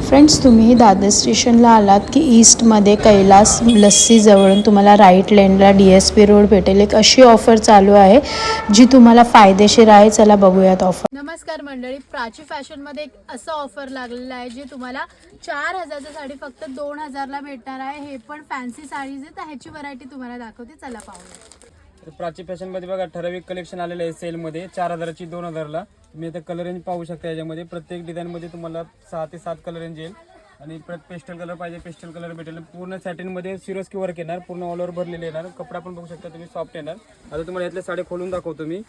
Friends, तुम्ही दादर स्टेशनला आलात की ईस्टमध्ये कैलास लस्सी जवळून तुम्हाला राईट लेनला DSP रोड भेटेल. एक अशी ऑफर चालू आहे जी तुम्हाला फायदेशीर आहे. चला बघूयात ऑफर. नमस्कार मंडळी, प्राची फॅशनमध्ये एक असं ऑफर लागलेलं आहे जे तुम्हाला 4000ची साडी फक्त 2000ला भेटणार आहे. हे पण फॅन्सी साडीज आहेत. ह्याची व्हरायटी तुम्हाला दाखवते, चला पाहूया. प्राची फॅशन मध्ये बघा ठराविक कलेक्शन आलेलं आहे सेल मध्ये 4000ची 2000ला. तुम्ही आता कलर रेंज पाहू शकता. याच्यामध्ये प्रत्येक डिझाईन मध्ये तुम्हाला 6 ते 7 कलर रेंज येईल आणि पेस्टल कलर पाहिजे पेस्टल कलर भेटेल. पूर्ण सॅटिन मध्ये सिरोस्की वर्क येणार, पूर्ण ऑल ओव्हर भरलेले येणार. कपडा पण बघू शकता तुम्ही, सॉफ्ट येणार. आता तुम्हाला यातल्या साड्या खोलून दाखवतो मी.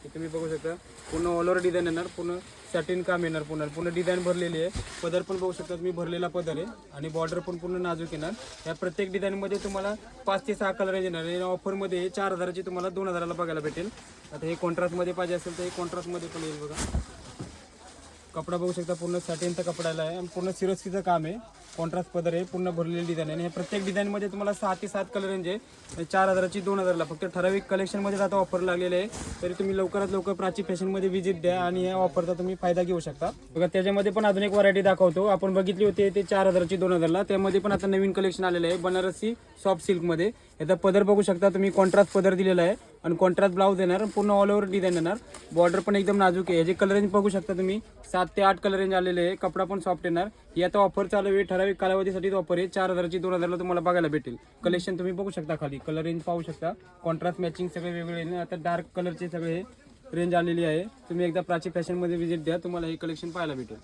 तुम्ही बघू शकता पूर्ण ऑल ओव्हर डिझाईन येणार, पूर्ण सॅटिन काम येणार, पूर्ण डिझाईन भरलेली आहे. पदर पण बघू शकता तुम्ही, भरलेला पदर आहे आणि बॉर्डर पण पूर्ण नाजूक येणार. या प्रत्येक डिझाईनमध्ये तुम्हाला 5 ते 6 कलर येणार. या ऑफरमध्ये 4000ची तुम्हाला 2000ला बघायला भेटेल. आता हे कॉन्ट्रास्टमध्ये पाहिजे असेल तर हे कॉन्ट्रास्टमध्ये पण येईल बघा. कपडा बघू शकता पूर्ण सॅटिनचा कपडाला आहे आणि पूर्ण सिरोस्कीचं काम आहे. कॉन्ट्रास्ट पदर आहे, पूर्ण भरलेली डिझाईन आहे. आणि हे प्रत्येक डिझाईनमध्ये तुम्हाला 6 ते 7 कलर रेंज आहे. 4000ची 2000ला फक्त ठराविक कलेक्शनमध्ये आता ऑफर लागलेले आहे. तरी तुम्ही लवकरात लवकर प्राची फॅशनमध्ये व्हिजिट द्या आणि या ऑफरचा तुम्ही फायदा घेऊ शकता. बघा त्याच्यामध्ये पण अजून एक व्हरायटी दाखवतो. आपण बघितली होती ते 4000ची 2000ला. त्यामध्ये पण आता नवीन कलेक्शन आलेलं आहे बनारसी सॉफ्ट सिल्कमध्ये. याचा पदर बघू शकता तुम्ही, कॉन्ट्रास्ट पदर दिलेला आहे आणि कॉन्ट्रास्ट ब्लाउज येणार, पूर्ण ऑल ओव्हर डिझाईन येणार. बॉर्डर पण एकदम नाजूक आहे. याचे कलर रेंज बघू शकता तुम्ही, 7 ते 8 कलर रेंज आलेले आहे. कपडा पण सॉफ्ट येणार. याचा ऑफर चालू आहे, ठराविक कालावधीसाठी ऑफर आहे. 4000ची 2000ला तुम्हाला बघायला भेटेल. कलेक्शन तुम्ही बघू शकता, खाली कलर रेंज पाहू शकता. कॉन्ट्रास्ट मॅचिंग सगळे वेगळे. आता डार्क कलरचे सगळे रेंज आलेली आहे. तुम्ही एकदा प्राची फॅशनमध्ये व्हिजिट द्या, तुम्हाला हे कलेक्शन पाहायला भेटेल.